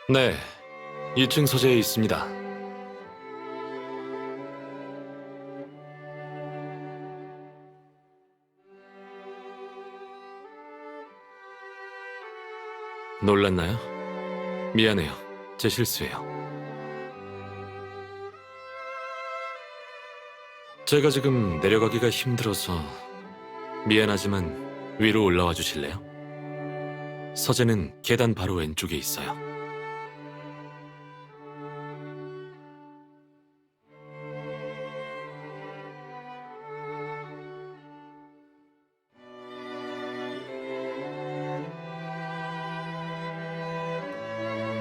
네, 2층 서재에 있습니다. 놀랐나요? 미안해요. 제 실수예요. 제가 지금 내려가기가 힘들어서 미안하지만 위로 올라와 주실래요? 서재는 계단 바로 왼쪽에 있어요.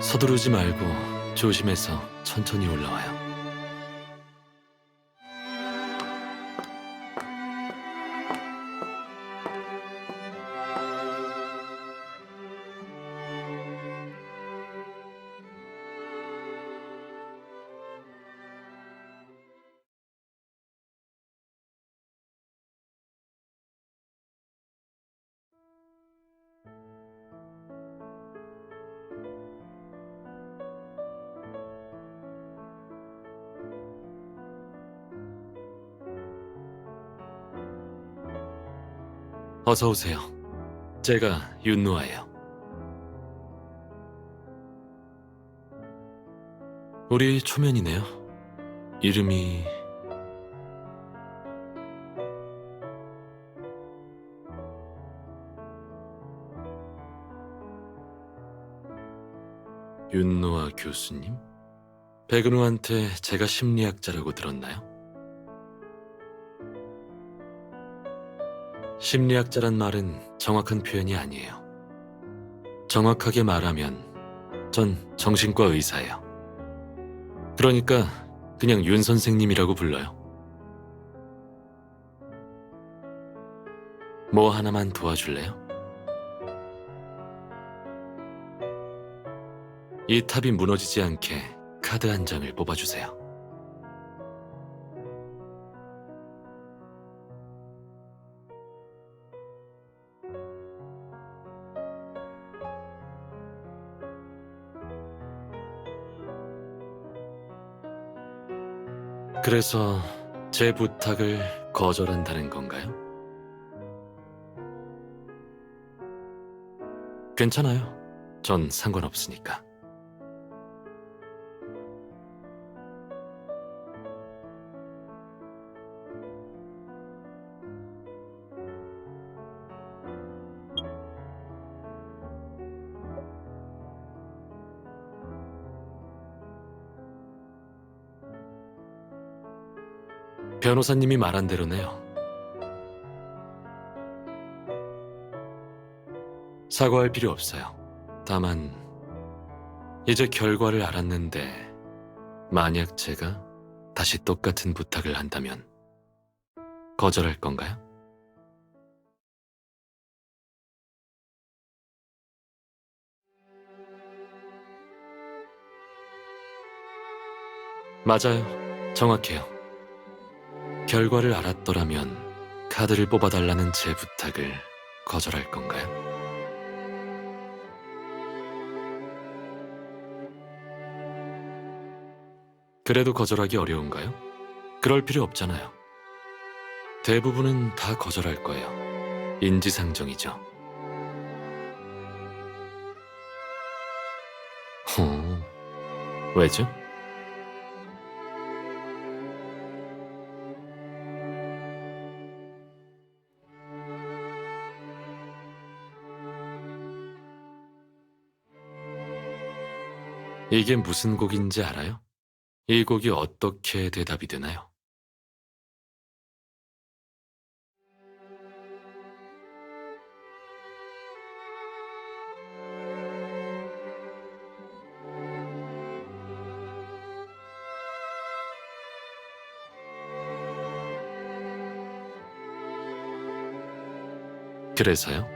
서두르지 말고 조심해서 천천히 올라와요. 어서 오세요. 제가 윤노아예요. 우리 초면이네요. 이름이 윤노아 교수님? 백은우한테 제가 심리학자라고 들었나요? 심리학자란 말은 정확한 표현이 아니에요. 정확하게 말하면 전 정신과 의사예요. 그러니까 그냥 윤 선생님이라고 불러요. 뭐 하나만 도와줄래요? 이 탑이 무너지지 않게 카드 한 장을 뽑아주세요. 그래서 제 부탁을 거절한다는 건가요? 괜찮아요. 전 상관없으니까. 변호사님이 말한 대로네요. 사과할 필요 없어요. 다만 이제 결과를 알았는데 만약 제가 다시 똑같은 부탁을 한다면 거절할 건가요? 맞아요. 정확해요. 결과를 알았더라면 카드를 뽑아달라는 제 부탁을 거절할 건가요? 그래도 거절하기 어려운가요? 그럴 필요 없잖아요. 대부분은 다 거절할 거예요. 인지상정이죠. 왜죠? 이게 무슨 곡인지 알아요? 이 곡이 어떻게 대답이 되나요? 그래서요?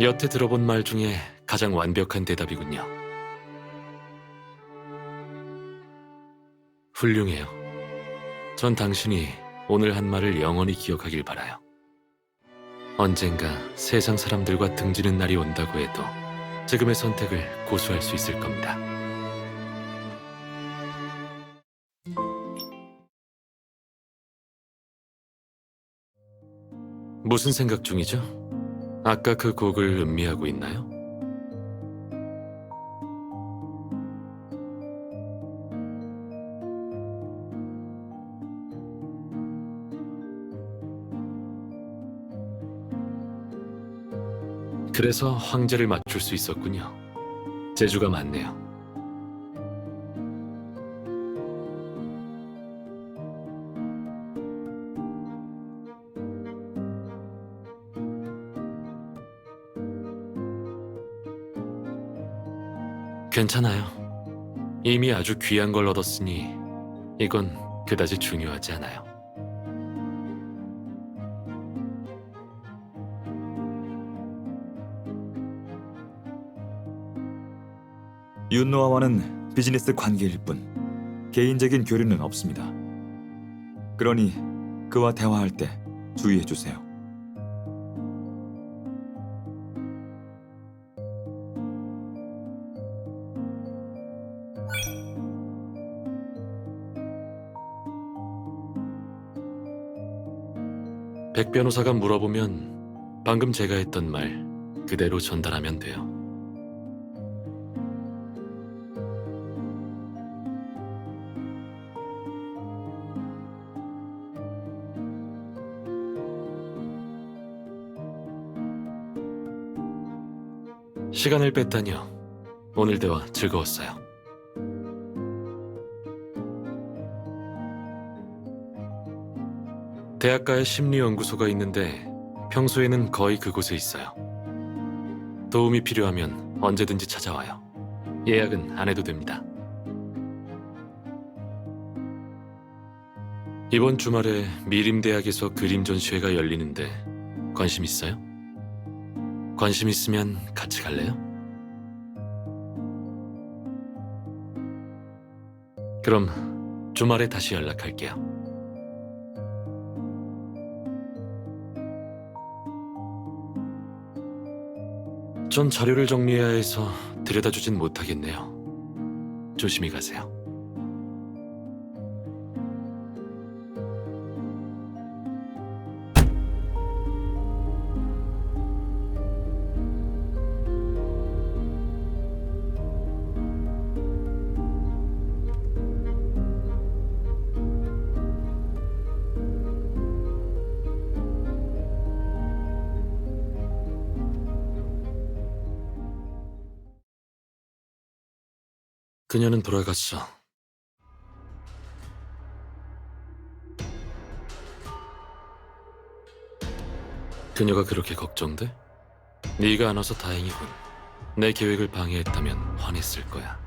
여태 들어본 말 중에 가장 완벽한 대답이군요. 훌륭해요. 전 당신이 오늘 한 말을 영원히 기억하길 바라요. 언젠가 세상 사람들과 등지는 날이 온다고 해도 지금의 선택을 고수할 수 있을 겁니다. 무슨 생각 중이죠? 아까 그 곡을 음미하고 있나요? 그래서 황제를 맞출 수 있었군요. 재주가 많네요. 괜찮아요. 이미 아주 귀한 걸 얻었으니 이건 그다지 중요하지 않아요. 윤노아와는 비즈니스 관계일 뿐 개인적인 교류는 없습니다. 그러니 그와 대화할 때 주의해 주세요. 백 변호사가 물어보면 방금 제가 했던 말 그대로 전달하면 돼요. 시간을 뺐다니요. 오늘 대화 즐거웠어요. 대학가에 심리연구소가 있는데 평소에는 거의 그곳에 있어요. 도움이 필요하면 언제든지 찾아와요. 예약은 안 해도 됩니다. 이번 주말에 미림대학에서 그림 전시회가 열리는데 관심 있어요? 관심 있으면 같이 갈래요? 그럼 주말에 다시 연락할게요. 전 자료를 정리해야 해서 들여다주진 못하겠네요. 조심히 가세요. 그녀는 돌아갔어. 그녀가 그렇게 걱정돼? 네가 안 와서 다행이군. 내 계획을 방해했다면 화냈을 거야.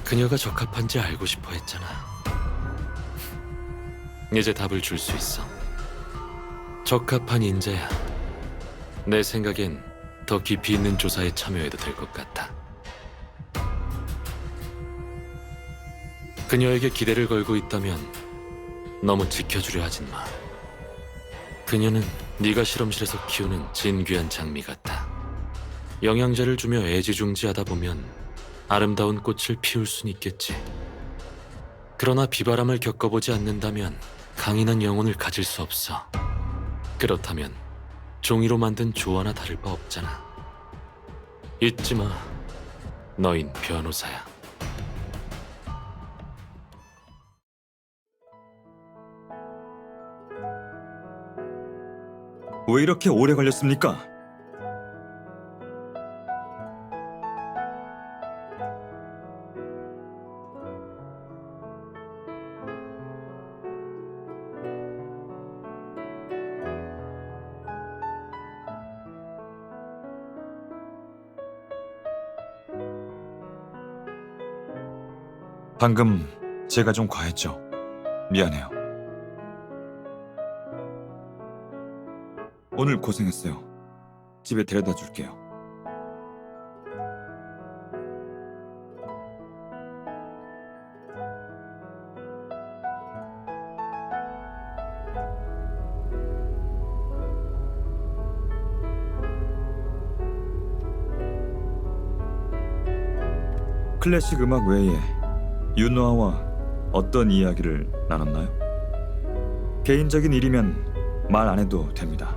그녀가 적합한지 알고 싶어 했잖아. 이제 답을 줄 수 있어. 적합한 인재야. 내 생각엔 더 깊이 있는 조사에 참여해도 될 것 같아. 그녀에게 기대를 걸고 있다면 너무 지켜주려 하진 마. 그녀는 네가 실험실에서 키우는 진귀한 장미 같아. 영양제를 주며 애지중지하다 보면 아름다운 꽃을 피울 순 있겠지. 그러나 비바람을 겪어보지 않는다면 강인한 영혼을 가질 수 없어. 그렇다면 종이로 만든 조화나 다를 바 없잖아. 잊지 마. 너인 변호사야. 왜 이렇게 오래 걸렸습니까? 방금 제가 좀 과했죠. 미안해요. 오늘 고생했어요. 집에 데려다 줄게요. 클래식 음악 외에 윤노아와 어떤 이야기를 나눴나요? 개인적인 일이면 말 안 해도 됩니다.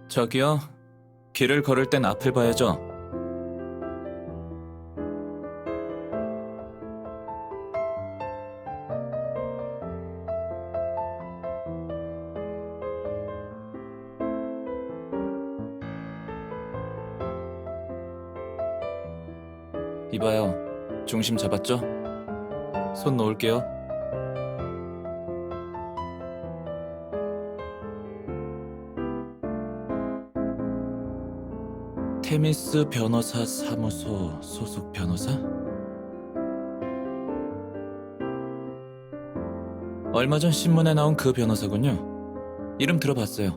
저기요, 길을 걸을 땐 앞을 봐야죠. 이봐요, 중심 잡았죠? 손 놓을게요. 테미스 변호사 사무소 소속 변호사? 얼마 전 신문에 나온 그 변호사군요. 이름 들어봤어요.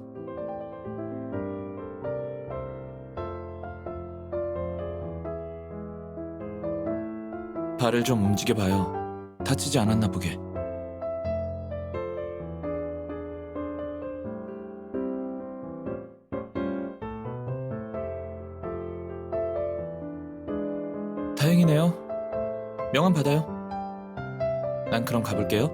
발을 좀 움직여봐요. 다치지 않았나 보게. 다행이네요. 명함 받아요. 난 그럼 가볼게요.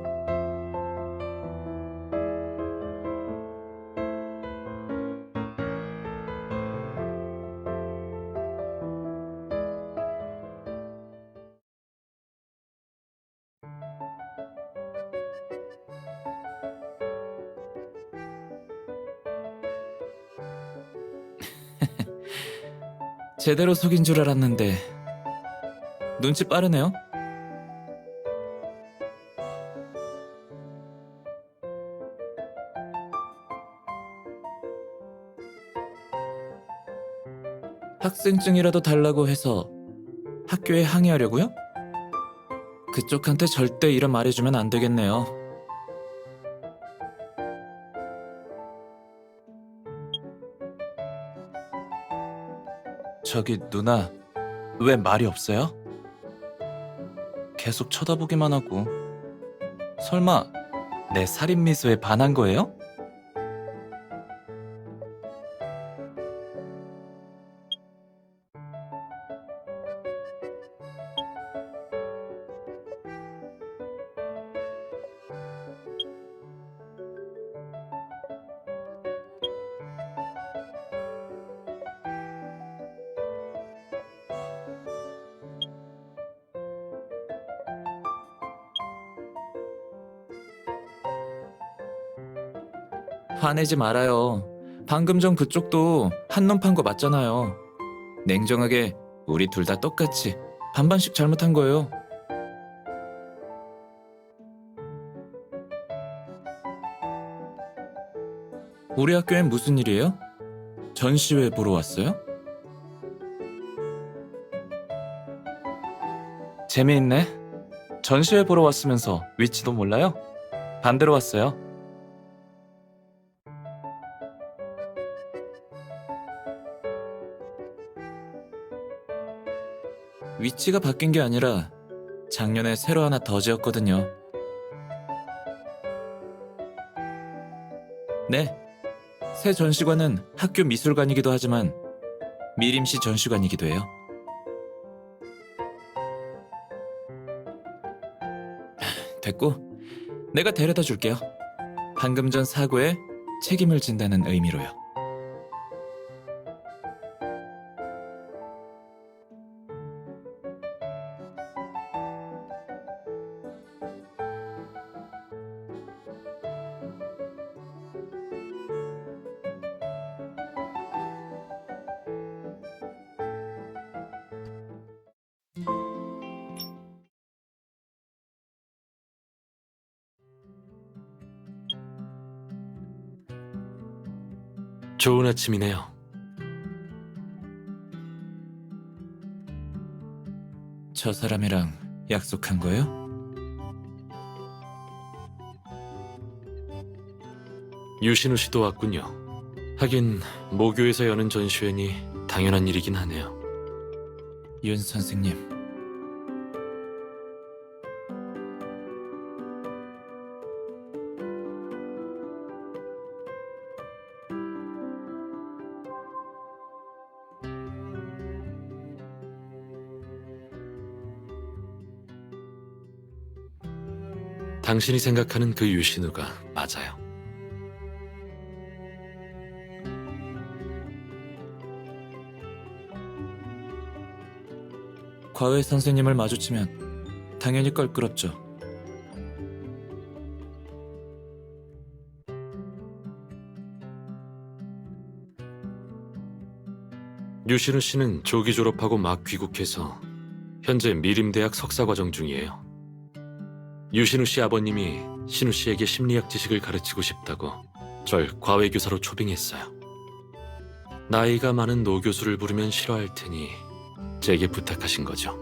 제대로 속인 줄 알았는데 눈치 빠르네요. 학생증이라도 달라고 해서 학교에 항의하려고요? 그쪽한테 절대 이름 말해주면 안 되겠네요. 저기 누나, 왜 말이 없어요? 계속 쳐다보기만 하고. 설마 내 살인 미소에 반한 거예요? 화내지 말아요. 방금 전 그쪽도 한눈 판 거 맞잖아요. 냉정하게 우리 둘 다 똑같이 반반씩 잘못한 거예요. 우리 학교엔 무슨 일이에요? 전시회 보러 왔어요? 재미있네. 전시회 보러 왔으면서 위치도 몰라요? 반대로 왔어요. 위치가 바뀐 게 아니라 작년에 새로 하나 더 지었거든요. 네, 새 전시관은 학교 미술관이기도 하지만 미림시 전시관이기도 해요. 됐고, 내가 데려다 줄게요. 방금 전 사고에 책임을 진다는 의미로요. 좋은 아침이네요. 저 사람이랑 약속한 거예요? 유신우 씨도 왔군요. 하긴 모교에서 여는 전시회니 당연한 일이긴 하네요. 윤 선생님. 당신이 생각하는 그 유신우가 맞아요. 과외 선생님을 마주치면 당연히 껄끄럽죠. 유신우 씨는 조기 졸업하고 막 귀국해서 현재 미림대학 석사과정 중이에요. 유신우 씨 아버님이 신우 씨에게 심리학 지식을 가르치고 싶다고 절 과외교사로 초빙했어요. 나이가 많은 노 교수를 부르면 싫어할 테니 제게 부탁하신 거죠.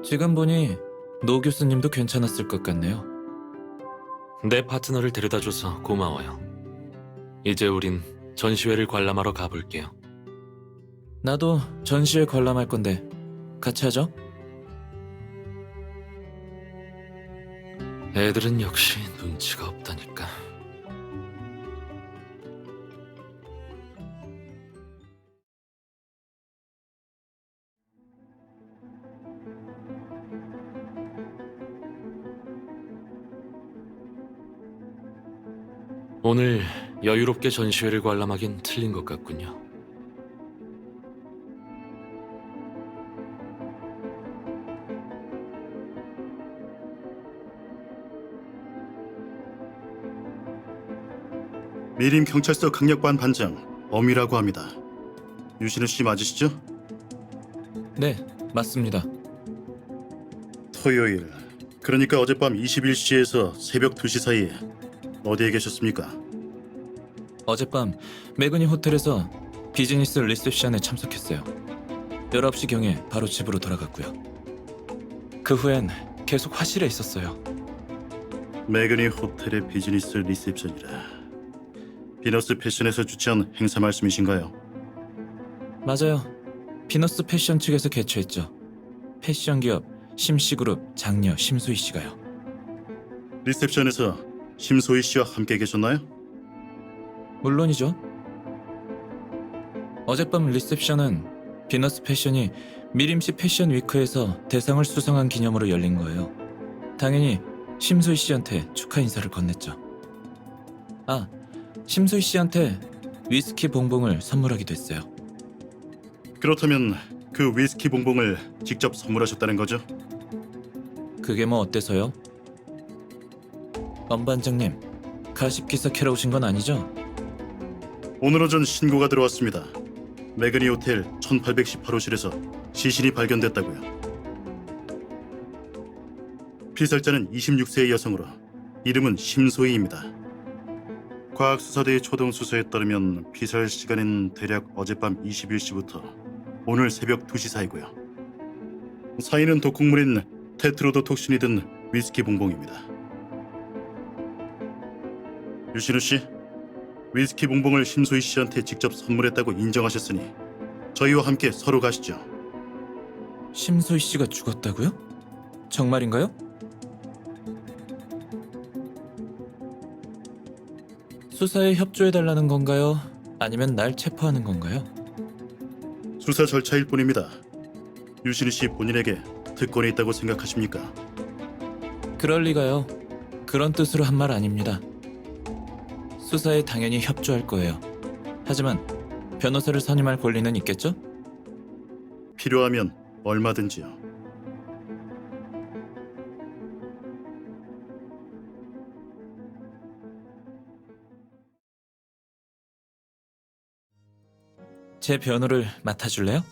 지금 보니 노 교수님도 괜찮았을 것 같네요. 내 파트너를 데려다줘서 고마워요. 이제 우린 전시회를 관람하러 가볼게요. 나도 전시회 관람할 건데 같이 하죠? 애들은 역시 눈치가 없다니까. 오늘 여유롭게 전시회를 관람하긴 틀린 것 같군요. 미림 경찰서 강력반 반장 엄이라고 합니다. 유신우 씨 맞으시죠? 네, 맞습니다. 토요일, 그러니까 어젯밤 21시에서 새벽 2시 사이에 어디에 계셨습니까? 어젯밤 매그니 호텔에서 비즈니스 리셉션에 참석했어요. 19시경에 바로 집으로 돌아갔고요. 그 후엔 계속 화실에 있었어요. 매그니 호텔의 비즈니스 리셉션이라. 비너스 패션에서 주최한 행사 말씀이신가요? 맞아요. 비너스 패션 측에서 개최했죠. 패션 기업 심씨그룹 장녀 심소희 씨가요. 리셉션에서 심소희 씨와 함께 계셨나요? 물론이죠. 어젯밤 리셉션은 비너스 패션이 미림시 패션 위크에서 대상을 수상한 기념으로 열린 거예요. 당연히 심소희 씨한테 축하 인사를 건넸죠. 아, 심소희 씨한테 위스키 봉봉을 선물하기도 했어요. 그렇다면 그 위스키 봉봉을 직접 선물하셨다는 거죠? 그게 뭐 어때서요? 엄 반장님, 가십 기사 캐러 오신 건 아니죠? 오늘 오전 신고가 들어왔습니다. 매그니 호텔 1818호실에서 시신이 발견됐다고요. 피살자는 26세의 여성으로 이름은 심소희입니다. 과학수사대의 초동 수사에 따르면 피살 시간은 대략 어젯밤 21시부터 오늘 새벽 2시 사이고요. 사인은 독극물인 테트로도톡신이 든 위스키 봉봉입니다. 유신우 씨, 위스키 봉봉을 심소희 씨한테 직접 선물했다고 인정하셨으니 저희와 함께 서로 가시죠. 심소희 씨가 죽었다고요? 정말인가요? 수사에 협조해달라는 건가요? 아니면 날 체포하는 건가요? 수사 절차일 뿐입니다. 유신우 씨 본인에게 특권이 있다고 생각하십니까? 그럴 리가요. 그런 뜻으로 한 말 아닙니다. 수사에 당연히 협조할 거예요. 하지만 변호사를 선임할 권리는 있겠죠? 필요하면 얼마든지요. 제 변호를 맡아줄래요?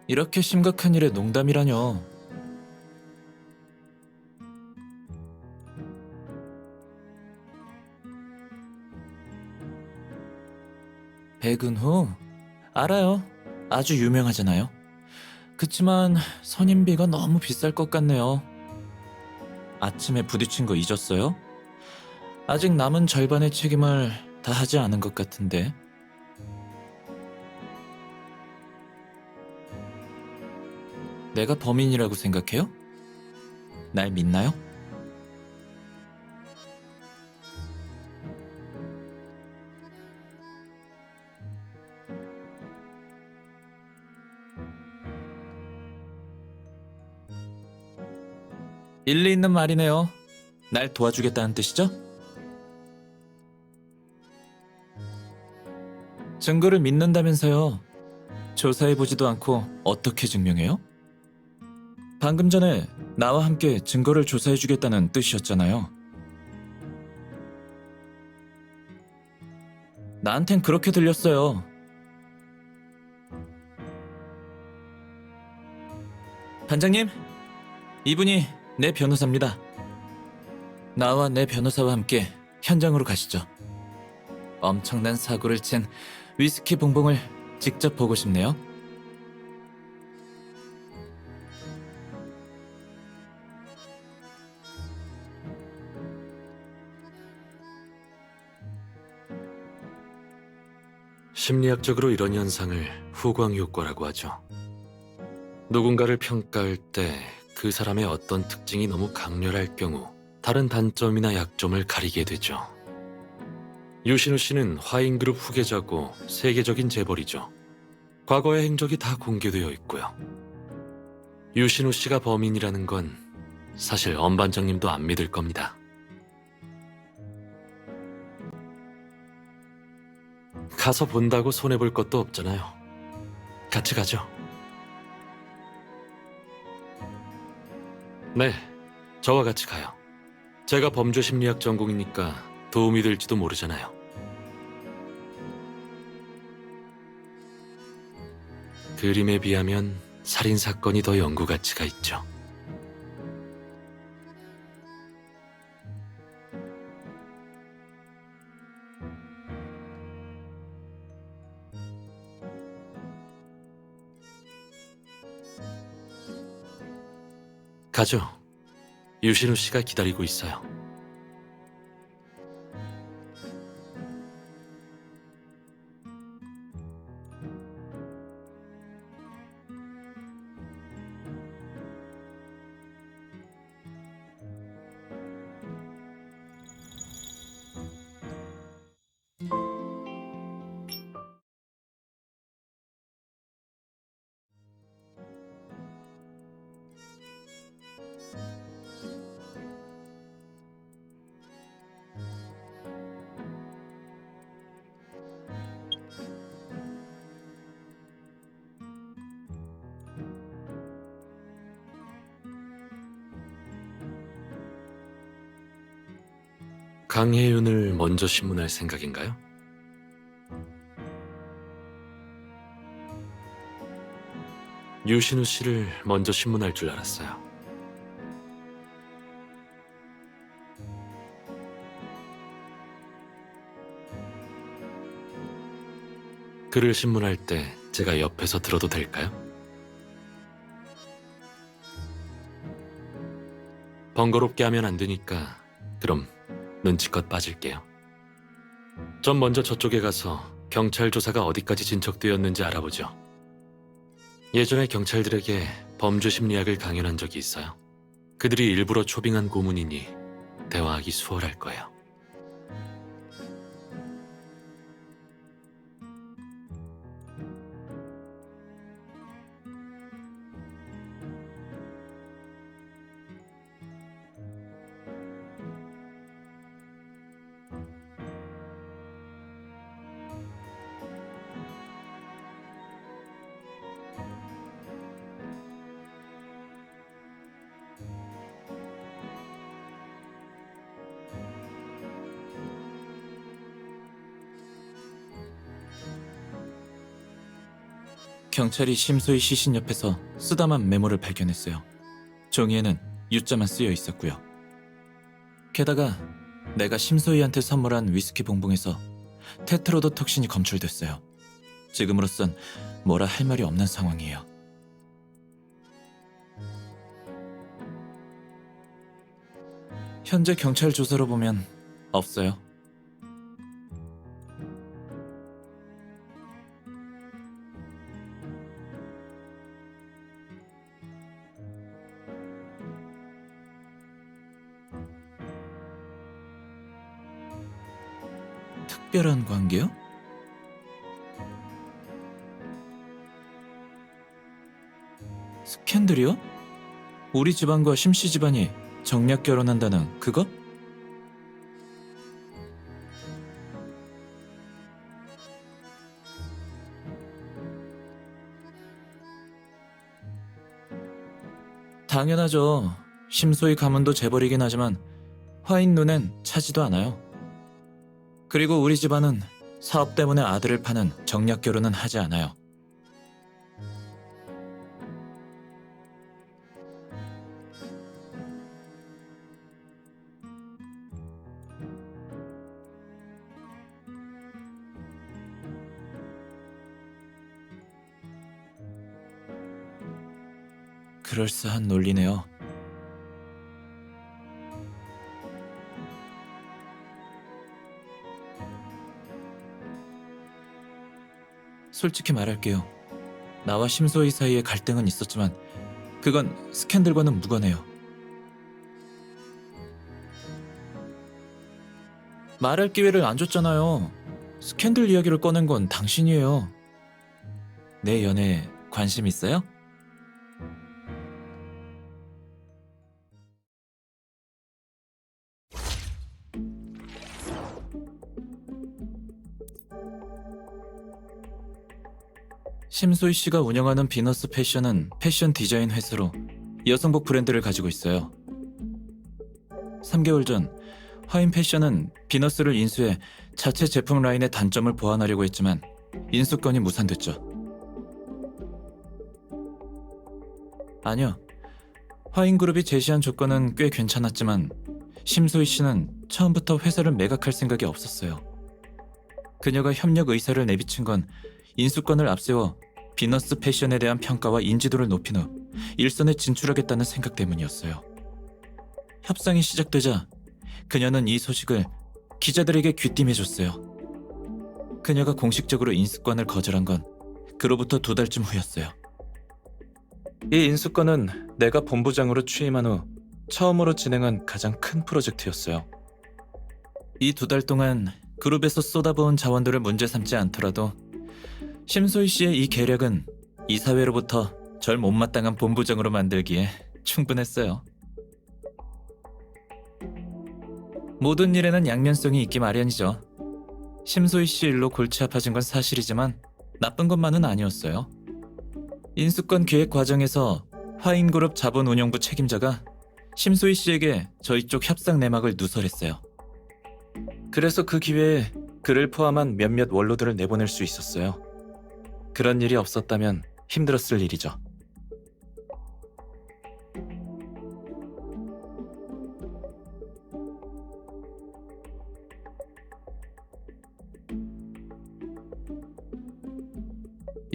이렇게 심각한 일에 농담이라뇨. 백은후? 알아요. 아주 유명하잖아요. 그치만 선임비가 너무 비쌀 것 같네요. 아침에 부딪힌 거 잊었어요? 아직 남은 절반의 책임을 다 하지 않은 것 같은데. 내가 범인이라고 생각해요? 날 믿나요? 일리 있는 말이네요. 날 도와주겠다는 뜻이죠? 증거를 믿는다면서요. 조사해보지도 않고 어떻게 증명해요? 방금 전에 나와 함께 증거를 조사해주겠다는 뜻이었잖아요. 나한텐 그렇게 들렸어요. 반장님, 이분이 내 변호사입니다. 나와 내 변호사와 함께 현장으로 가시죠. 엄청난 사고를 친 위스키 봉봉을 직접 보고 싶네요. 심리학적으로 이런 현상을 후광 효과라고 하죠. 누군가를 평가할 때 그 사람의 어떤 특징이 너무 강렬할 경우 다른 단점이나 약점을 가리게 되죠. 유신우 씨는 화인그룹 후계자고 세계적인 재벌이죠. 과거의 행적이 다 공개되어 있고요. 유신우 씨가 범인이라는 건 사실 엄 반장님도 안 믿을 겁니다. 가서 본다고 손해볼 것도 없잖아요. 같이 가죠. 네, 저와 같이 가요. 제가 범죄심리학 전공이니까 도움이 될지도 모르잖아요. 그림에 비하면 살인사건이 더 연구 가치가 있죠. 가죠. 유신우 씨가 기다리고 있어요. 강혜윤을 먼저 신문할 생각인가요? 유신우 씨를 먼저 신문할 줄 알았어요. 그를 신문할 때 제가 옆에서 들어도 될까요? 번거롭게 하면 안 되니까 그럼 눈치껏 빠질게요. 전 먼저 저쪽에 가서 경찰 조사가 어디까지 진척되었는지 알아보죠. 예전에 경찰들에게 범죄 심리학을 강연한 적이 있어요. 그들이 일부러 초빙한 고문이니 대화하기 수월할 거예요. 경찰이 심소희 시신 옆에서 쓰다만 메모를 발견했어요. 종이에는 U자만 쓰여 있었고요. 게다가 내가 심소희한테 선물한 위스키 봉봉에서 테트로도톡신이 검출됐어요. 지금으로선 뭐라 할 말이 없는 상황이에요. 현재 경찰 조사로 보면 없어요. 특별한 관계요? 스캔들이요? 우리 집안과 심씨 집안이 정략 결혼한다는 그거? 당연하죠. 심소희 가문도 재벌이긴 하지만 화인 눈엔 차지도 않아요. 그리고 우리 집안은 사업 때문에 아들을 파는 정략 결혼은 하지 않아요. 그럴싸한 논리네요. 솔직히 말할게요. 나와 심소희 사이에 갈등은 있었지만 그건 스캔들과는 무관해요. 말할 기회를 안 줬잖아요. 스캔들 이야기를 꺼낸 건 당신이에요. 내 연애에 관심 있어요? 심소희 씨가 운영하는 비너스 패션은 패션 디자인 회사로 여성복 브랜드를 가지고 있어요. 3개월 전 화인 패션은 비너스를 인수해 자체 제품 라인의 단점을 보완하려고 했지만 인수권이 무산됐죠. 아니요. 화인그룹이 제시한 조건은 꽤 괜찮았지만 심소희 씨는 처음부터 회사를 매각할 생각이 없었어요. 그녀가 협력 의사를 내비친 건 인수권을 앞세워 비너스 패션에 대한 평가와 인지도를 높인 후 일선에 진출하겠다는 생각 때문이었어요. 협상이 시작되자 그녀는 이 소식을 기자들에게 귀띔해줬어요. 그녀가 공식적으로 인수권을 거절한 건 그로부터 2달쯤 후였어요. 이 인수권은 내가 본부장으로 취임한 후 처음으로 진행한 가장 큰 프로젝트였어요. 이 2달 동안 그룹에서 쏟아부은 자원들을 문제 삼지 않더라도 심소희 씨의 이 계략은 이사회로부터 절 못마땅한 본부장으로 만들기에 충분했어요. 모든 일에는 양면성이 있기 마련이죠. 심소희 씨 일로 골치 아파진 건 사실이지만 나쁜 것만은 아니었어요. 인수권 기획 과정에서 화인그룹 자본운용부 책임자가 심소희 씨에게 저희 쪽 협상 내막을 누설했어요. 그래서 그 기회에 그를 포함한 몇몇 원로들을 내보낼 수 있었어요. 그런 일이 없었다면 힘들었을 일이죠.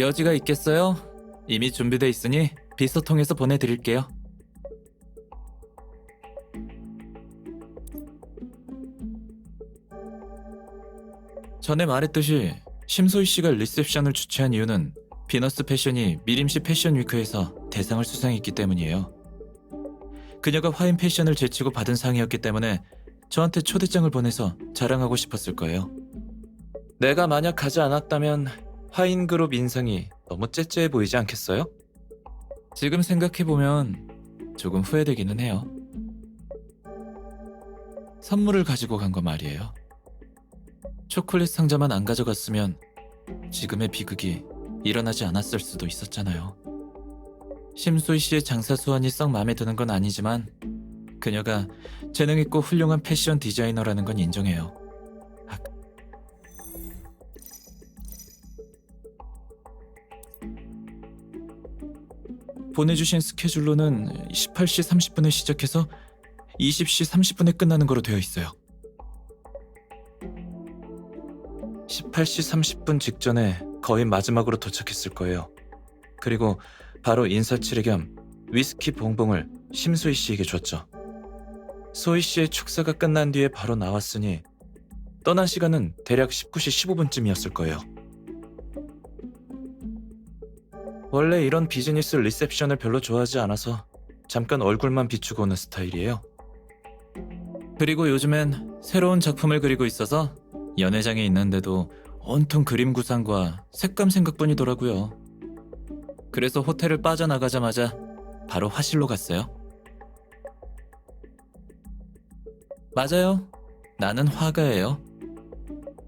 여지가 있겠어요? 이미 준비돼 있으니 비서 통해서 보내드릴게요. 전에 말했듯이 심소희 씨가 리셉션을 주최한 이유는 비너스 패션이 미림시 패션 위크에서 대상을 수상했기 때문이에요. 그녀가 화인 패션을 제치고 받은 상이었기 때문에 저한테 초대장을 보내서 자랑하고 싶었을 거예요. 내가 만약 가지 않았다면 화인 그룹 인상이 너무 째째해 보이지 않겠어요? 지금 생각해보면 조금 후회되기는 해요. 선물을 가지고 간 거 말이에요. 초콜릿 상자만 안 가져갔으면 지금의 비극이 일어나지 않았을 수도 있었잖아요. 심소희 씨의 장사 수완이 썩 마음에 드는 건 아니지만 그녀가 재능있고 훌륭한 패션 디자이너라는 건 인정해요. 보내주신 스케줄로는 18시 30분에 시작해서 20시 30분에 끝나는 거로 되어 있어요. 18시 30분 직전에 거의 마지막으로 도착했을 거예요. 그리고 바로 인사치레 겸 위스키 봉봉을 심소희 씨에게 줬죠. 소희 씨의 축사가 끝난 뒤에 바로 나왔으니 떠난 시간은 대략 19시 15분쯤이었을 거예요. 원래 이런 비즈니스 리셉션을 별로 좋아하지 않아서 잠깐 얼굴만 비추고 오는 스타일이에요. 그리고 요즘엔 새로운 작품을 그리고 있어서 연회장에 있는데도 온통 그림 구상과 색감 생각뿐이더라고요. 그래서 호텔을 빠져나가자마자 바로 화실로 갔어요. 맞아요. 나는 화가예요.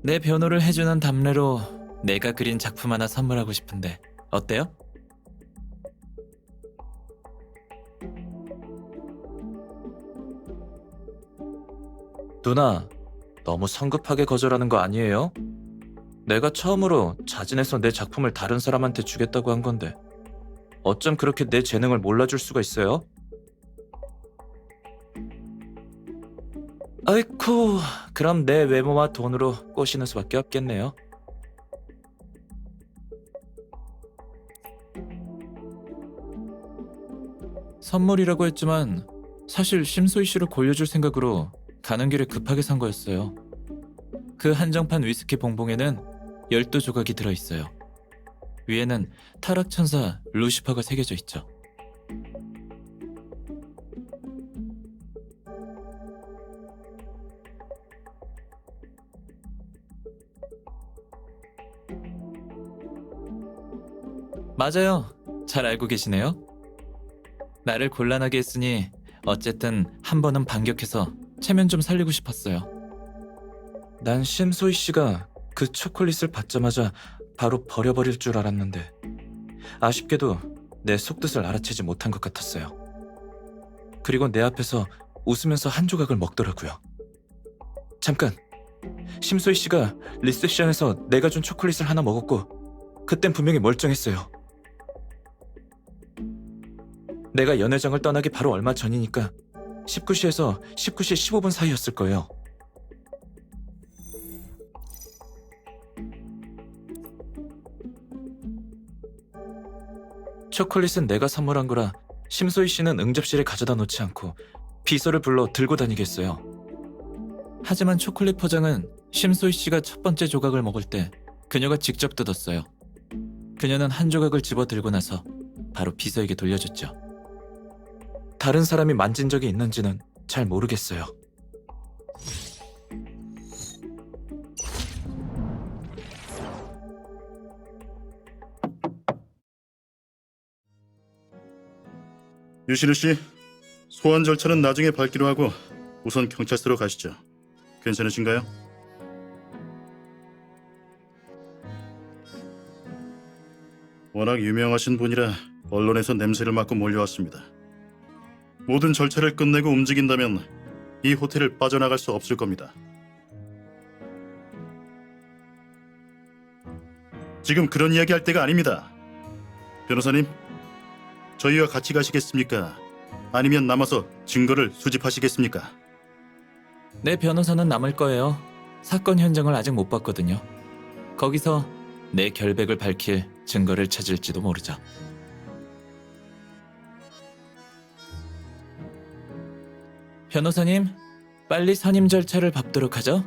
내 변호를 해주는 답례로 내가 그린 작품 하나 선물하고 싶은데 어때요? 누나, 너무 성급하게 거절하는 거 아니에요? 내가 처음으로 자진해서 내 작품을 다른 사람한테 주겠다고 한 건데 어쩜 그렇게 내 재능을 몰라줄 수가 있어요? 아이쿠, 그럼 내 외모와 돈으로 꼬시는 수밖에 없겠네요. 선물이라고 했지만 사실 심소희 씨를 골려줄 생각으로 가는 길에 급하게 산 거였어요. 그 한정판 위스키 봉봉에는 12조각이 들어있어요. 위에는 타락천사 루시퍼가 새겨져 있죠. 맞아요. 잘 알고 계시네요. 나를 곤란하게 했으니 어쨌든 한 번은 반격해서 체면 좀 살리고 싶었어요. 난 심소희 씨가 그 초콜릿을 받자마자 바로 버려버릴 줄 알았는데 아쉽게도 내 속뜻을 알아채지 못한 것 같았어요. 그리고 내 앞에서 웃으면서 한 조각을 먹더라고요. 잠깐! 심소희 씨가 리셉션에서 내가 준 초콜릿을 하나 먹었고 그땐 분명히 멀쩡했어요. 내가 연회장을 떠나기 바로 얼마 전이니까 19시에서 19시 15분 사이였을 거예요. 초콜릿은 내가 선물한 거라 심소희 씨는 응접실에 가져다 놓지 않고 비서를 불러 들고 다니겠어요. 하지만 초콜릿 포장은 심소희 씨가 첫 번째 조각을 먹을 때 그녀가 직접 뜯었어요. 그녀는 한 조각을 집어 들고 나서 바로 비서에게 돌려줬죠. 다른 사람이 만진 적이 있는지는 잘 모르겠어요. 유시루 씨, 소환 절차는 나중에 밟기로 하고 우선 경찰서로 가시죠. 괜찮으신가요? 워낙 유명하신 분이라 언론에서 냄새를 맡고 몰려왔습니다. 모든 절차를 끝내고 움직인다면 이 호텔을 빠져나갈 수 없을 겁니다. 지금 그런 이야기 할 때가 아닙니다. 변호사님, 저희와 같이 가시겠습니까? 아니면 남아서 증거를 수집하시겠습니까? 내 변호사는 남을 거예요. 사건 현장을 아직 못 봤거든요. 거기서 내 결백을 밝힐 증거를 찾을지도 모르죠. 변호사님, 빨리 선임 절차를 밟도록 하죠.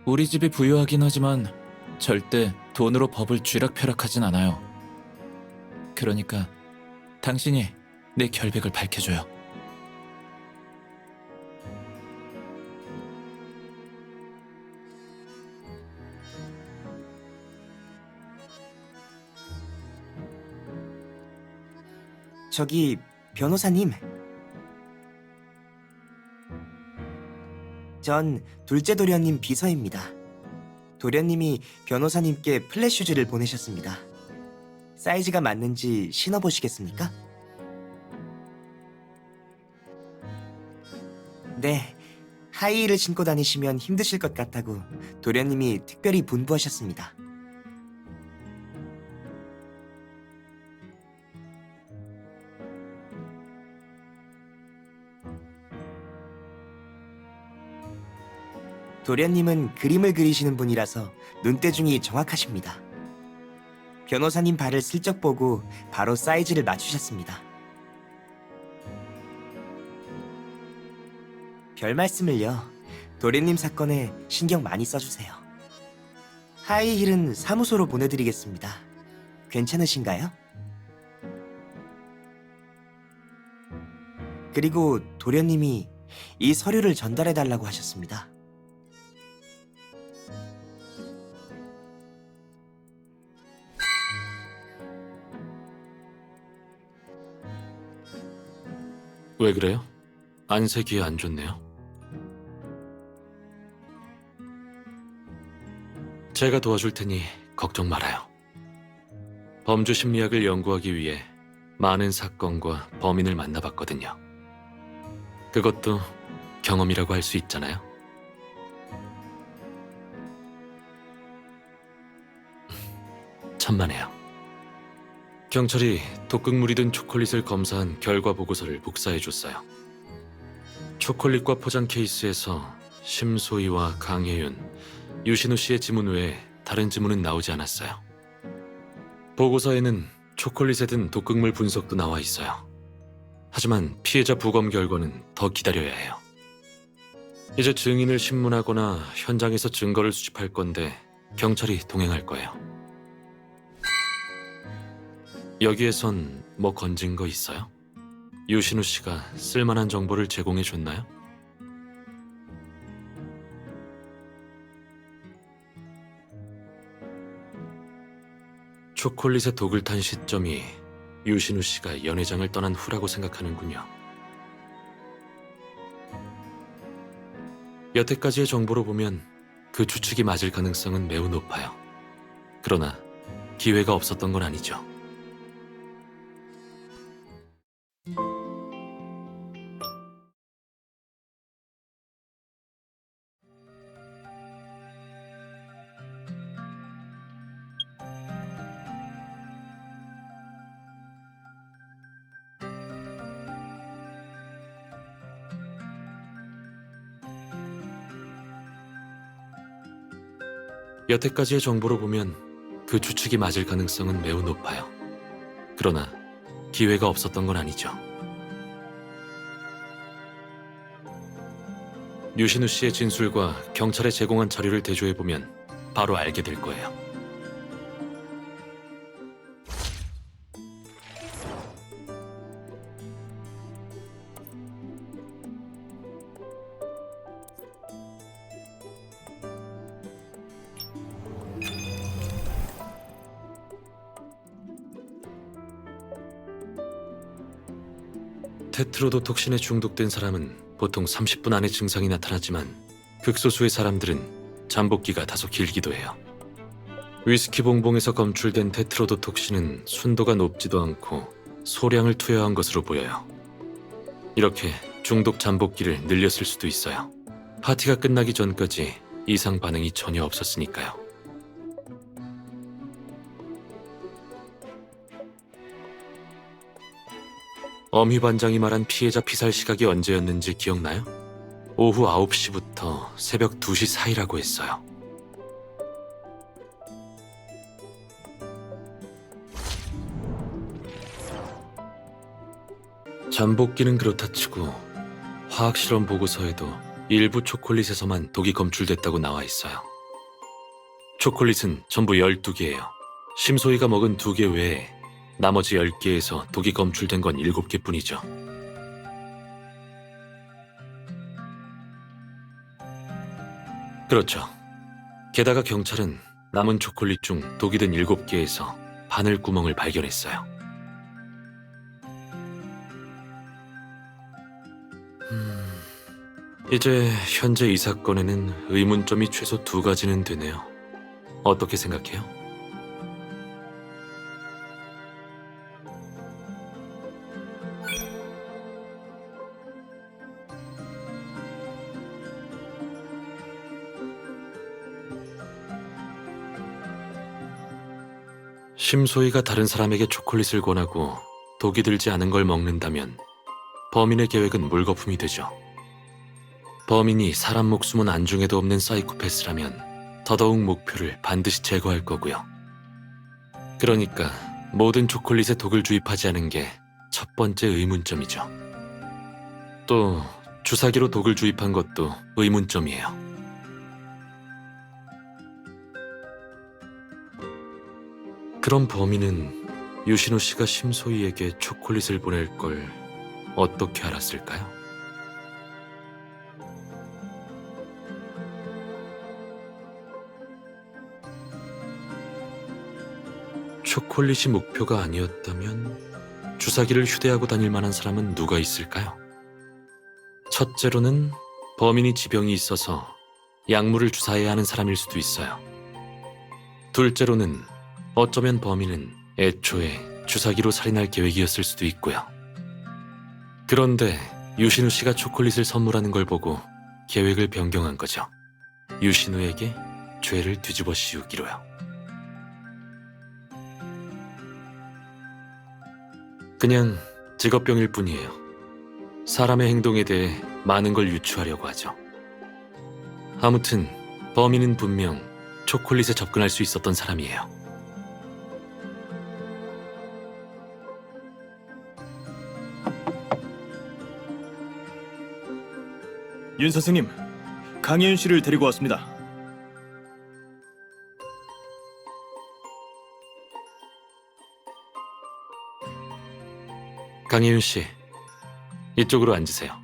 우리 집이 부유하긴 하지만 절대 돈으로 법을 쥐락펴락하진 않아요. 그러니까 당신이 내 결백을 밝혀줘요. 저기 변호사님, 전 둘째 도련님 비서입니다. 도련님이 변호사님께 플랫 슈즈를 보내셨습니다. 사이즈가 맞는지 신어보시겠습니까? 네, 하이힐을 신고 다니시면 힘드실 것 같다고 도련님이 특별히 분부하셨습니다. 도련님은 그림을 그리시는 분이라서 눈대중이 정확하십니다. 변호사님 발을 슬쩍 보고 바로 사이즈를 맞추셨습니다. 별 말씀을요. 도련님 사건에 신경 많이 써주세요. 하이힐은 사무소로 보내드리겠습니다. 괜찮으신가요? 그리고 도련님이 이 서류를 전달해달라고 하셨습니다. 왜 그래요? 안색이 안 좋네요. 제가 도와줄 테니 걱정 말아요. 범죄 심리학을 연구하기 위해 많은 사건과 범인을 만나봤거든요. 그것도 경험이라고 할 수 있잖아요. 천만에요. 경찰이 독극물이 든 초콜릿을 검사한 결과 보고서를 복사해줬어요. 초콜릿과 포장 케이스에서 심소희와 강혜윤, 유신우 씨의 지문 외에 다른 지문은 나오지 않았어요. 보고서에는 초콜릿에 든 독극물 분석도 나와 있어요. 하지만 피해자 부검 결과는 더 기다려야 해요. 이제 증인을 신문하거나 현장에서 증거를 수집할 건데 경찰이 동행할 거예요. 여기에선 뭐 건진 거 있어요? 유신우 씨가 쓸만한 정보를 제공해 줬나요? 초콜릿에 독을 탄 시점이 유신우 씨가 연회장을 떠난 후라고 생각하는군요. 여태까지의 정보로 보면 그 추측이 맞을 가능성은 매우 높아요. 그러나 기회가 없었던 건 아니죠. 여태까지의 정보로 보면 그 추측이 맞을 가능성은 매우 높아요. 그러나 기회가 없었던 건 아니죠. 유신우 씨의 진술과 경찰에 제공한 자료를 대조해보면 바로 알게 될 거예요. 테트로도톡신에 중독된 사람은 보통 30분 안에 증상이 나타나지만 극소수의 사람들은 잠복기가 다소 길기도 해요. 위스키 봉봉에서 검출된 테트로도톡신은 순도가 높지도 않고 소량을 투여한 것으로 보여요. 이렇게 중독 잠복기를 늘렸을 수도 있어요. 파티가 끝나기 전까지 이상 반응이 전혀 없었으니까요. 엄희 반장이 말한 피해자 피살 시각이 언제였는지 기억나요? 오후 9시부터 새벽 2시 사이라고 했어요. 잠복기는 그렇다 치고 화학실험 보고서에도 일부 초콜릿에서만 독이 검출됐다고 나와 있어요. 초콜릿은 전부 12개예요. 심소희가 먹은 2개 외에 나머지 10개에서 독이 검출된 건 7개뿐이죠. 그렇죠. 게다가 경찰은 남은 초콜릿 중 독이 든 7개에서 바늘 구멍을 발견했어요. 이제 현재 이 사건에는 의문점이 최소 2가지는 되네요. 어떻게 생각해요? 심소희가 다른 사람에게 초콜릿을 권하고 독이 들지 않은 걸 먹는다면 범인의 계획은 물거품이 되죠. 범인이 사람 목숨은 안중에도 없는 사이코패스라면 더더욱 목표를 반드시 제거할 거고요. 그러니까 모든 초콜릿에 독을 주입하지 않은 게 첫 번째 의문점이죠. 또 주사기로 독을 주입한 것도 의문점이에요. 그럼 범인은 유신호 씨가 심소희에게 초콜릿을 보낼 걸 어떻게 알았을까요? 초콜릿이 목표가 아니었다면 주사기를 휴대하고 다닐 만한 사람은 누가 있을까요? 첫째로는 범인이 지병이 있어서 약물을 주사해야 하는 사람일 수도 있어요. 둘째로는 어쩌면 범인은 애초에 주사기로 살인할 계획이었을 수도 있고요. 그런데 유신우 씨가 초콜릿을 선물하는 걸 보고 계획을 변경한 거죠. 유신우에게 죄를 뒤집어 씌우기로요. 그냥 직업병일 뿐이에요. 사람의 행동에 대해 많은 걸 유추하려고 하죠. 아무튼 범인은 분명 초콜릿에 접근할 수 있었던 사람이에요. 윤 선생님, 강예윤 씨를 데리고 왔습니다. 강예윤 씨, 이쪽으로 앉으세요.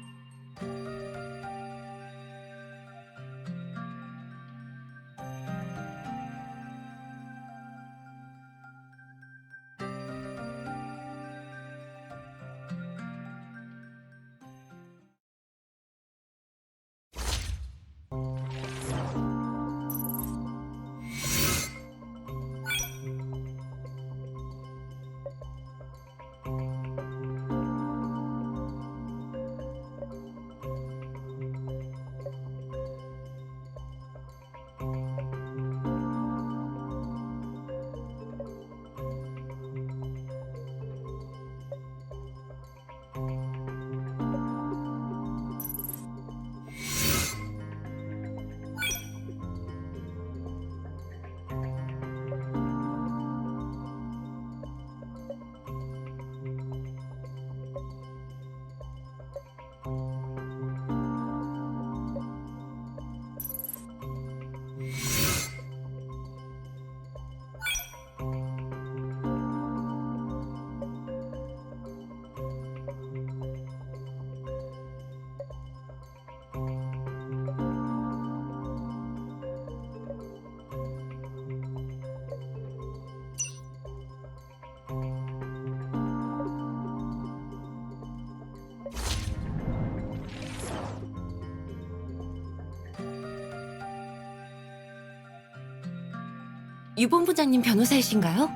유 본부장님 변호사이신가요?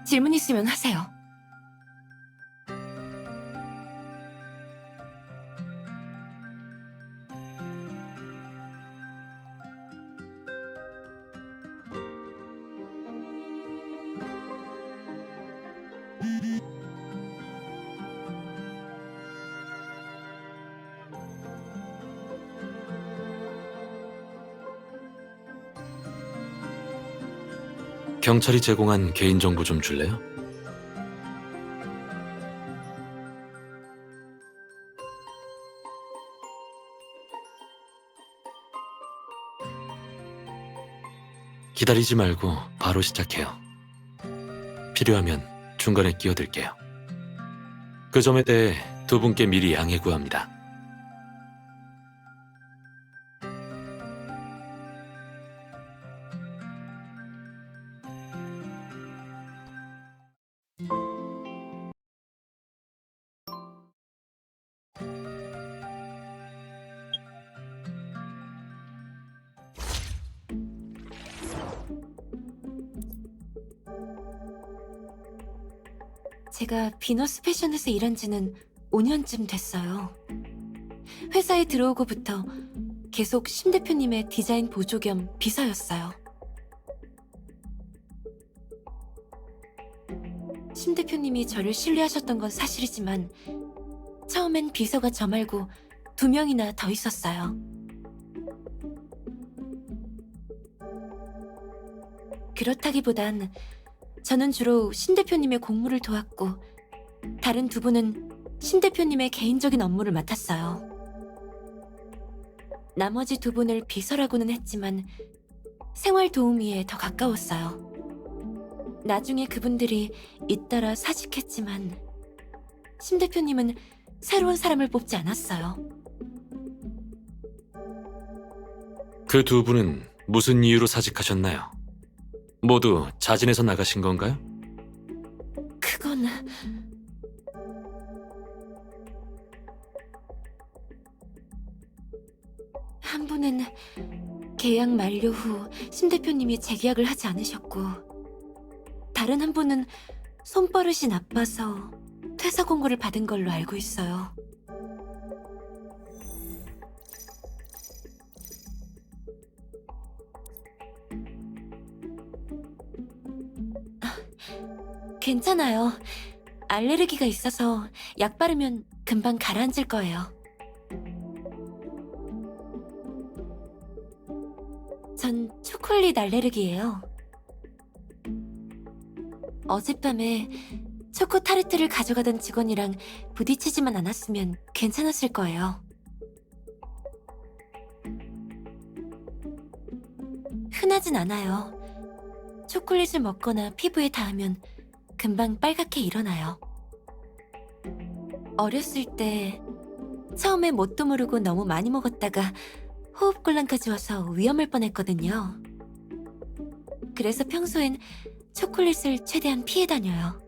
질문 있으면 하세요. 경찰이 제공한 개인정보 좀 줄래요? 기다리지 말고 바로 시작해요. 필요하면 중간에 끼어들게요. 그 점에 대해 두 분께 미리 양해 구합니다. 제가 비너스 패션에서 일한 지는 5년쯤 됐어요. 회사에 들어오고부터 계속 심 대표님의 디자인 보조 겸 비서였어요. 심 대표님이 저를 신뢰하셨던 건 사실이지만 처음엔 비서가 저 말고 2명이나 더 있었어요. 그렇다기보단 저는 주로 신 대표님의 공무를 도왔고 다른 2분은 신 대표님의 개인적인 업무를 맡았어요. 나머지 2분을 비서라고는 했지만 생활 도우미에 더 가까웠어요. 나중에 그분들이 잇따라 사직했지만 신 대표님은 새로운 사람을 뽑지 않았어요. 그 두 분은 무슨 이유로 사직하셨나요? 모두 자진해서 나가신 건가요? 그건... 한 분은 계약 만료 후 신 대표님이 재계약을 하지 않으셨고 다른 한 분은 손버릇이 나빠서 퇴사 공고를 받은 걸로 알고 있어요. 괜찮아요. 알레르기가 있어서 약 바르면 금방 가라앉을 거예요. 전 초콜릿 알레르기예요. 어젯밤에 초코 타르트를 가져가던 직원이랑 부딪히지만 않았으면 괜찮았을 거예요. 흔하진 않아요. 초콜릿을 먹거나 피부에 닿으면 금방 빨갛게 일어나요. 어렸을 때 처음에 뭣도 모르고 너무 많이 먹었다가 호흡곤란까지 와서 위험할 뻔했거든요. 그래서 평소엔 초콜릿을 최대한 피해 다녀요.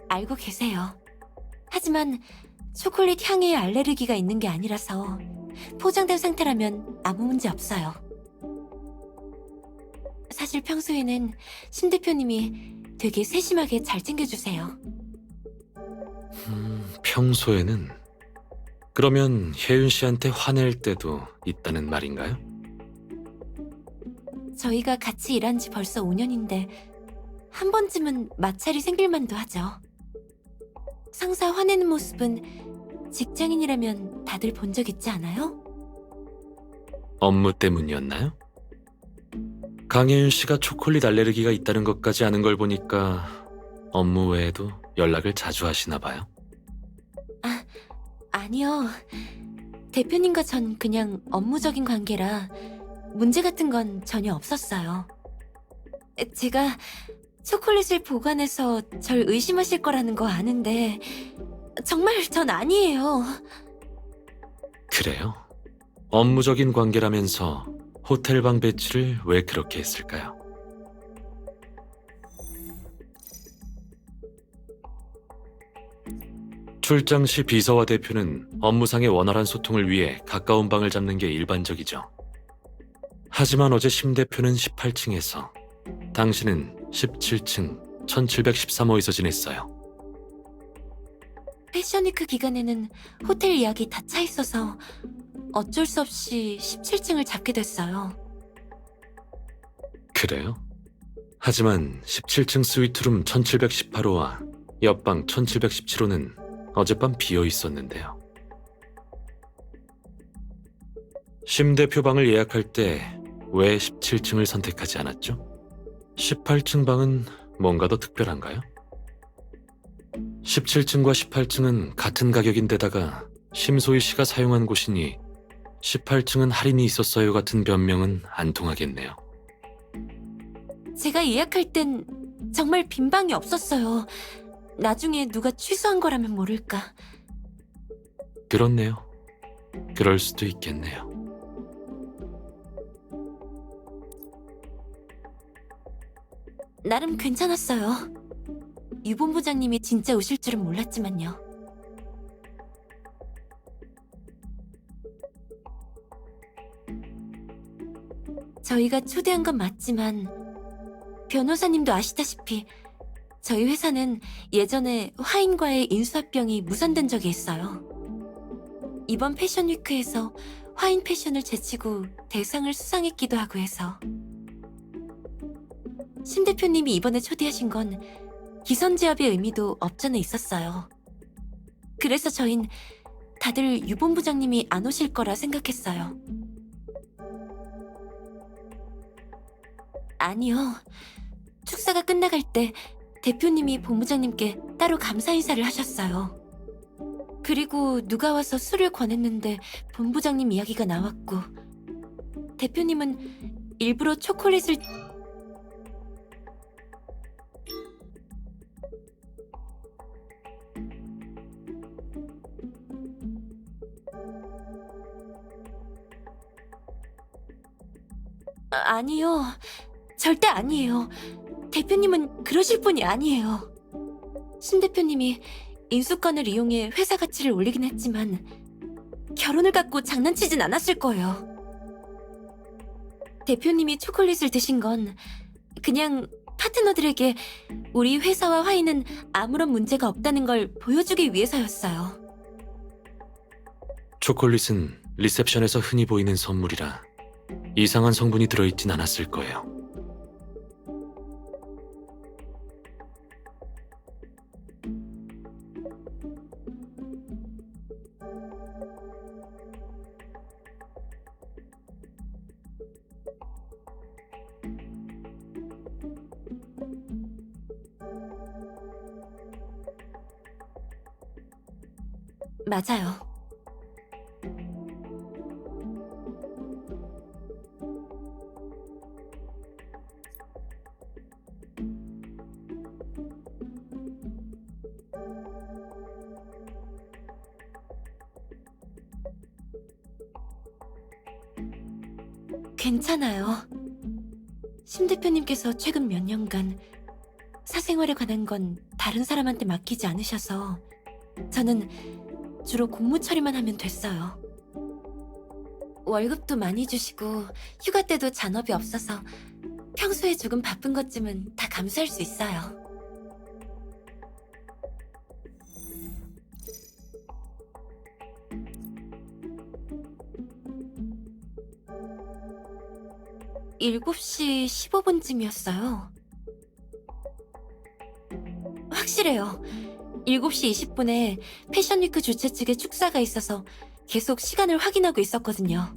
알고 계세요. 하지만 초콜릿 향에 알레르기가 있는 게 아니라서 포장된 상태라면 아무 문제 없어요. 사실 평소에는 신 대표님이 되게 세심하게 잘 챙겨주세요. 평소에는? 그러면 혜윤 씨한테 화낼 때도 있다는 말인가요? 저희가 같이 일한 지 벌써 5년인데 한 번쯤은 마찰이 생길 만도 하죠. 상사 화내는 모습은 직장인이라면 다들 본 적 있지 않아요? 업무 때문이었나요? 강혜윤 씨가 초콜릿 알레르기가 있다는 것까지 아는 걸 보니까 업무 외에도 연락을 자주 하시나 봐요. 아니요. 대표님과 전 그냥 업무적인 관계라 문제 같은 건 전혀 없었어요. 제가 초콜릿을 보관해서 절 의심하실 거라는 거 아는데 정말 전 아니에요. 그래요? 업무적인 관계라면서 호텔방 배치를 왜 그렇게 했을까요? 출장 시 비서와 대표는 업무상의 원활한 소통을 위해 가까운 방을 잡는 게 일반적이죠. 하지만 어제 심 대표는 18층에서, 당신은 17층 1713호에서 지냈어요. 패션위크 기간에는 호텔 예약이 다 차 있어서 어쩔 수 없이 17층을 잡게 됐어요. 그래요? 하지만 17층 스위트룸 1718호와 옆방 1717호는 어젯밤 비어 있었는데요. 심 대표 방을 예약할 때 왜 17층을 선택하지 않았죠? 18층 방은 뭔가 더 특별한가요? 17층과 18층은 같은 가격인데다가 심소희 씨가 사용한 곳이니 18층은 할인이 있었어요 같은 변명은 안 통하겠네요. 제가 예약할 땐 정말 빈 방이 없었어요. 나중에 누가 취소한 거라면 모를까. 그렇네요. 그럴 수도 있겠네요. 나름 괜찮았어요. 유 본부장님이 진짜 오실 줄은 몰랐지만요. 저희가 초대한 건 맞지만 변호사님도 아시다시피 저희 회사는 예전에 화인과의 인수합병이 무산된 적이 있어요. 이번 패션위크에서 화인 패션을 제치고 대상을 수상했기도 하고 해서 심 대표님이 이번에 초대하신 건 기선제압의 의미도 없잖아 있었어요. 그래서 저흰 다들 유 본부장님이 안 오실 거라 생각했어요. 아니요. 축사가 끝나갈 때 대표님이 본부장님께 따로 감사 인사를 하셨어요. 그리고 누가 와서 술을 권했는데 본부장님 이야기가 나왔고 대표님은 일부러 초콜릿을 아니요. 절대 아니에요. 대표님은 그러실 분이 아니에요. 심 대표님이 인수권을 이용해 회사 가치를 올리긴 했지만 결혼을 갖고 장난치진 않았을 거예요. 대표님이 초콜릿을 드신 건 그냥 파트너들에게 우리 회사와 화이는 아무런 문제가 없다는 걸 보여주기 위해서였어요. 초콜릿은 리셉션에서 흔히 보이는 선물이라 이상한 성분이 들어있진 않았을 거예요. 맞아요. 괜찮아요. 심 대표님께서 최근 몇 년간 사생활에 관한 건 다른 사람한테 맡기지 않으셔서 저는 주로 공무 처리만 하면 됐어요. 월급도 많이 주시고 휴가 때도 잔업이 없어서 평소에 조금 바쁜 것쯤은 다 감수할 수 있어요. 일곱 시 15분쯤이었어요. 확실해요. 7시 20분에 패션위크 주최 측의 축사가 있어서 계속 시간을 확인하고 있었거든요.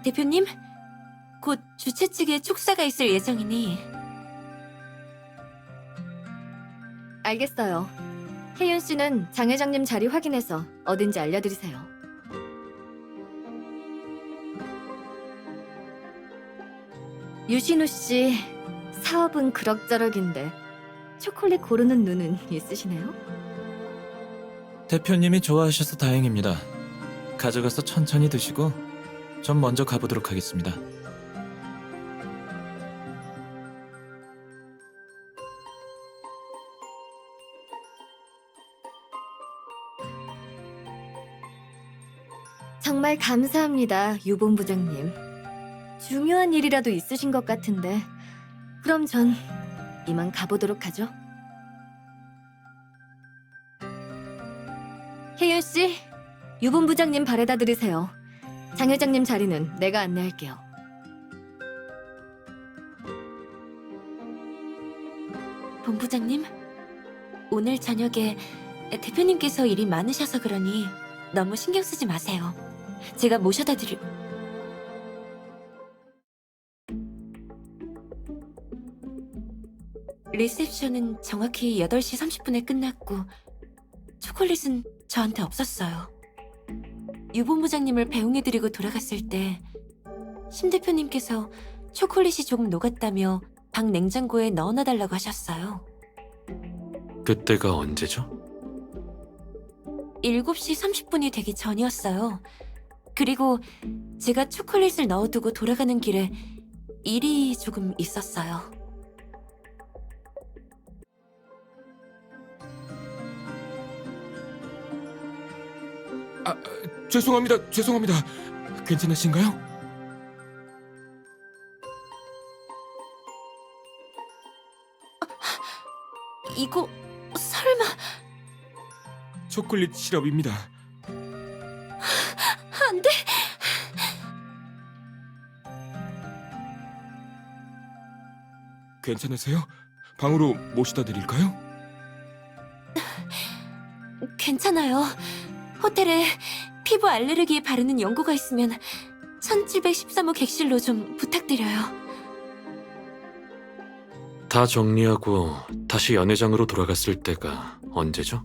대표님, 곧 주최 측의 축사가 있을 예정이니 알겠어요. 혜윤 씨는 장 회장님 자리 확인해서 어딘지 알려드리세요. 유신우 씨, 사업은 그럭저럭인데 초콜릿 고르는 눈은 있으시네요? 대표님이 좋아하셔서 다행입니다. 가져가서 천천히 드시고 전 먼저 가보도록 하겠습니다. 정말 감사합니다, 유 본부장님. 중요한 일이라도 있으신 것 같은데. 그럼 전 이만 가보도록 하죠. 혜연 씨, 유 본부장님 바래다 드리세요. 장 회장님 자리는 내가 안내할게요. 본부장님, 오늘 저녁에 대표님께서 일이 많으셔서 그러니 너무 신경 쓰지 마세요. 제가 모셔다 드릴... 리셉션은 정확히 8시 30분에 끝났고 초콜릿은 저한테 없었어요. 유 본부장님을 배웅해드리고 돌아갔을 때 심 대표님께서 초콜릿이 조금 녹았다며 방 냉장고에 넣어놔달라고 하셨어요. 그때가 언제죠? 7시 30분이 되기 전이었어요. 그리고 제가 초콜릿을 넣어두고 돌아가는 길에 일이 조금 있었어요. 죄송합니다. 괜찮으신가요? 이거 설마... 초콜릿 시럽입니다. 안 돼! 괜찮으세요? 방으로 모시다 드릴까요? 괜찮아요. 호텔에 피부 알레르기에 바르는 연고가 있으면 1713호 객실로 좀 부탁드려요. 다 정리하고 다시 연회장으로 돌아갔을 때가 언제죠?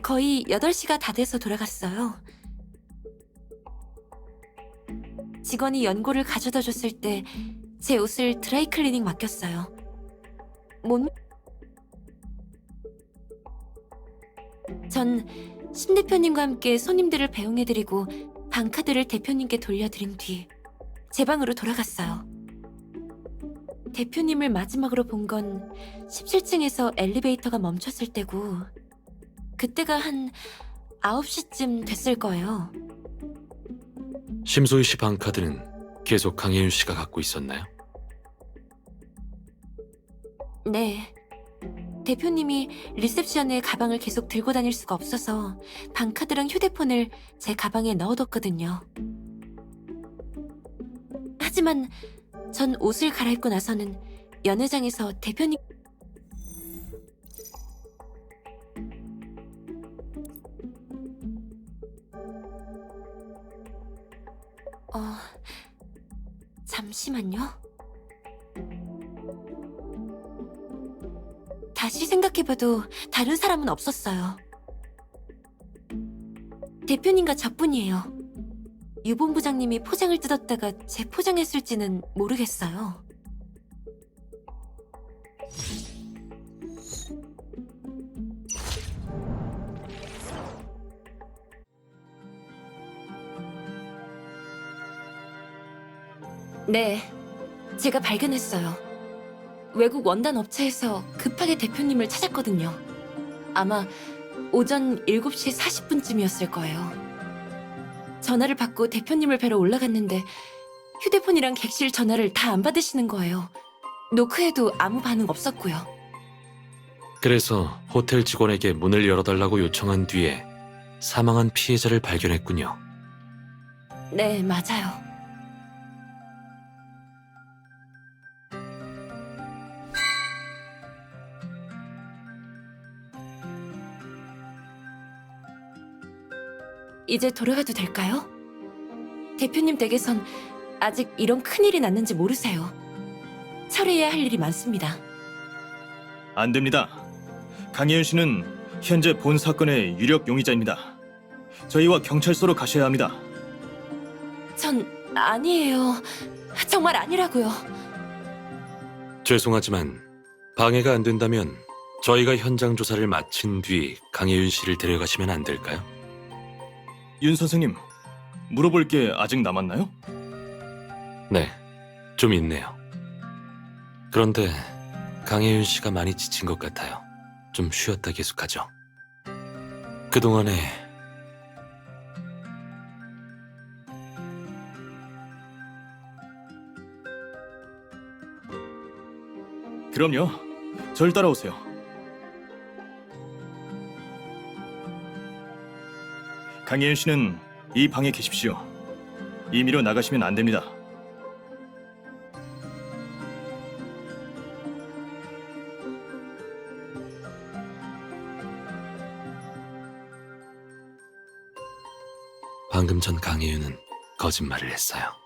거의 8시가 다 돼서 돌아갔어요. 직원이 연고를 가져다 줬을 때 제 옷을 드라이클리닝 맡겼어요. 전 심 대표님과 함께 손님들을 배웅해드리고 방카드를 대표님께 돌려드린 뒤 제 방으로 돌아갔어요. 대표님을 마지막으로 본 건 17층에서 엘리베이터가 멈췄을 때고 그때가 한 9시쯤 됐을 거예요. 심소희 씨 방카드는 계속 강혜윤 씨가 갖고 있었나요? 네. 대표님이 리셉션에 가방을 계속 들고 다닐 수가 없어서 방카드랑 휴대폰을 제 가방에 넣어뒀거든요. 하지만 전 옷을 갈아입고 나서는 연회장에서 대표님... 잠시만요. 다시 생각해봐도 다른 사람은 없었어요. 대표님과 저뿐이에요. 유 본부장님이 포장을 뜯었다가 재포장했을지는 모르겠어요. 네, 제가 발견했어요. 외국 원단 업체에서 급하게 대표님을 찾았거든요. 아마 오전 7시 40분쯤이었을 거예요. 전화를 받고 대표님을 뵈러 올라갔는데 휴대폰이랑 객실 전화를 다 안 받으시는 거예요. 노크해도 아무 반응 없었고요. 그래서 호텔 직원에게 문을 열어달라고 요청한 뒤에 사망한 피해자를 발견했군요. 네, 맞아요. 이제 돌아가도 될까요? 대표님 댁에선 아직 이런 큰일이 났는지 모르세요. 처리해야 할 일이 많습니다. 안 됩니다. 강혜윤 씨는 현재 본 사건의 유력 용의자입니다. 저희와 경찰서로 가셔야 합니다. 전 아니에요. 정말 아니라고요. 죄송하지만 방해가 안 된다면 저희가 현장 조사를 마친 뒤 강혜윤 씨를 데려가시면 안 될까요? 윤 선생님, 물어볼 게 아직 남았나요? 네, 좀 있네요. 그런데 강혜윤 씨가 많이 지친 것 같아요. 좀 쉬었다 계속하죠. 그동안에 그럼요. 절 따라오세요. 강예윤 씨는 이 방에 계십시오. 임의로 나가시면 안 됩니다. 방금 전 강혜윤은 거짓말을 했어요.